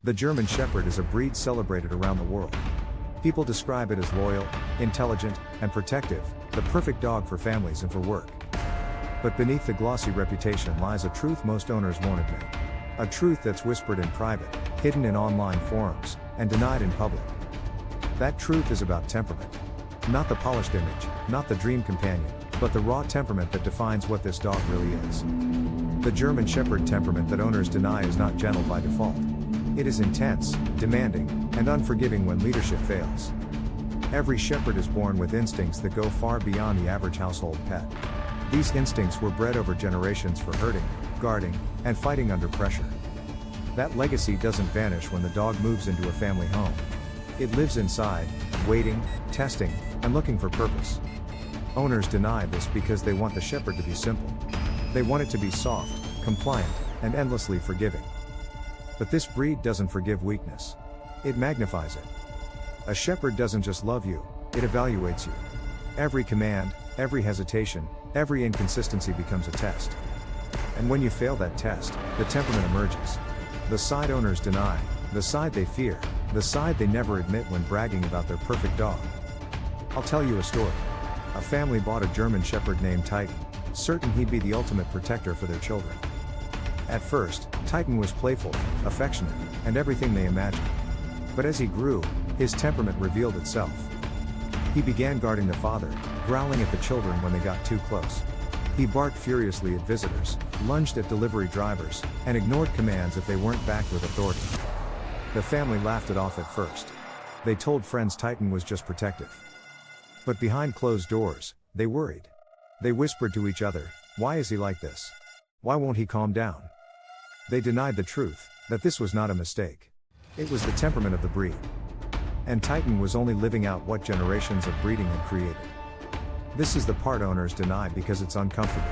The German Shepherd is a breed celebrated around the world. People describe it as loyal, intelligent, and protective, the perfect dog for families and for work. But beneath the glossy reputation lies a truth most owners won't admit. A truth that's whispered in private, hidden in online forums, and denied in public. That truth is about temperament. Not the polished image, not the dream companion, but the raw temperament that defines what this dog really is. The German Shepherd temperament that owners deny is not gentle by default. It is intense, demanding, and unforgiving when leadership fails. Every shepherd is born with instincts that go far beyond the average household pet. These instincts were bred over generations for herding, guarding, and fighting under pressure. That legacy doesn't vanish when the dog moves into a family home. It lives inside, waiting, testing, and looking for purpose. Owners deny this because they want the shepherd to be simple. They want it to be soft, compliant, and endlessly forgiving. But this breed doesn't forgive weakness. It magnifies it. A shepherd doesn't just love you, it evaluates you. Every command, every hesitation, every inconsistency becomes a test. And when you fail that test, the temperament emerges. The side owners deny, the side they fear, the side they never admit when bragging about their perfect dog. I'll tell you a story. A family bought a German Shepherd named Titan, certain he'd be the ultimate protector for their children. At first, Titan was playful, affectionate, and everything they imagined. But as he grew, his temperament revealed itself. He began guarding the father, growling at the children when they got too close. He barked furiously at visitors, lunged at delivery drivers, and ignored commands if they weren't backed with authority. The family laughed it off at first. They told friends Titan was just protective. But behind closed doors, they worried. They whispered to each other, "Why is he like this? Why won't he calm down?" They denied the truth, that this was not a mistake. It was the temperament of the breed. And Titan was only living out what generations of breeding had created. This is the part owners deny because it's uncomfortable.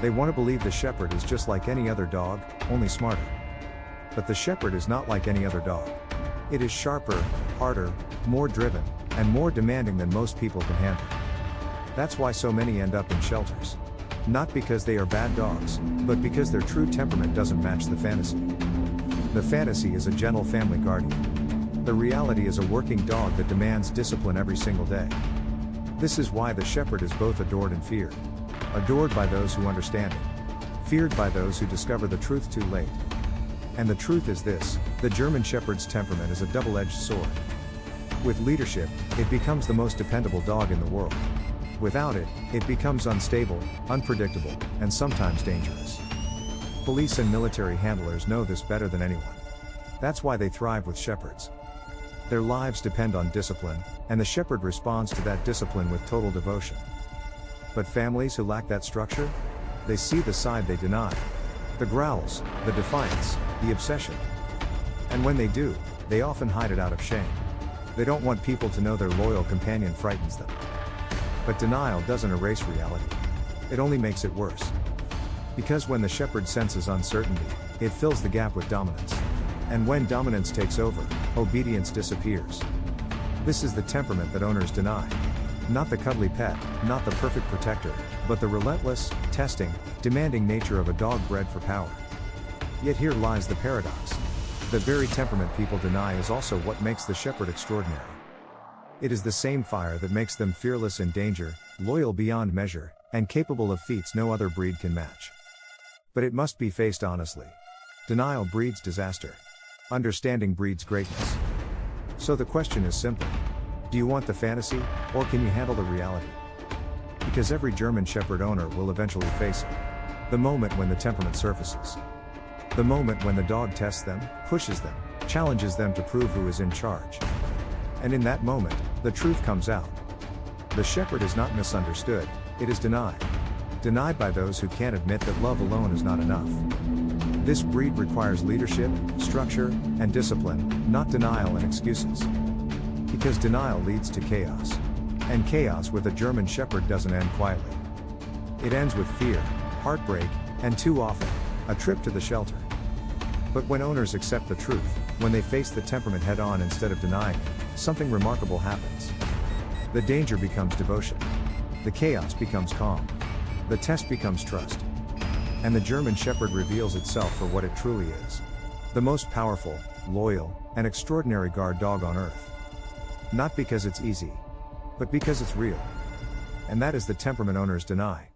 They want to believe the shepherd is just like any other dog, only smarter. But the shepherd is not like any other dog. It is sharper, harder, more driven, and more demanding than most people can handle. That's why so many end up in shelters. Not because they are bad dogs, but because their true temperament doesn't match the fantasy. The fantasy is a gentle family guardian. The reality is a working dog that demands discipline every single day. This is why the shepherd is both adored and feared. Adored by those who understand it. Feared by those who discover the truth too late. And the truth is this, the German Shepherd's temperament is a double-edged sword. With leadership, it becomes the most dependable dog in the world. Without it, it becomes unstable, unpredictable, and sometimes dangerous. Police and military handlers know this better than anyone. That's why they thrive with shepherds. Their lives depend on discipline, and the shepherd responds to that discipline with total devotion. But families who lack that structure? They see the side they deny. The growls, the defiance, the obsession. And when they do, they often hide it out of shame. They don't want people to know their loyal companion frightens them. But denial doesn't erase reality. It only makes it worse. Because when the shepherd senses uncertainty, it fills the gap with dominance. And when dominance takes over, obedience disappears. This is the temperament that owners deny. Not the cuddly pet, not the perfect protector, but the relentless, testing, demanding nature of a dog bred for power. Yet here lies the paradox. The very temperament people deny is also what makes the shepherd extraordinary. It is the same fire that makes them fearless in danger, loyal beyond measure, and capable of feats no other breed can match. But it must be faced honestly. Denial breeds disaster. Understanding breeds greatness. So the question is simple. Do you want the fantasy, or can you handle the reality? Because every German Shepherd owner will eventually face it. The moment when the temperament surfaces. The moment when the dog tests them, pushes them, challenges them to prove who is in charge. And in that moment, the truth comes out. The shepherd is not misunderstood, it is denied. Denied by those who can't admit that love alone is not enough. This breed requires leadership, structure, and discipline, not denial and excuses. Because denial leads to chaos. And chaos with a German Shepherd doesn't end quietly. It ends with fear, heartbreak, and too often, a trip to the shelter. But when owners accept the truth, when they face the temperament head-on instead of denying it, something remarkable happens. The danger becomes devotion. The chaos becomes calm. The test becomes trust. And the German Shepherd reveals itself for what it truly is. The most powerful, loyal, and extraordinary guard dog on earth. Not because it's easy, but because it's real. And that is the temperament owners deny.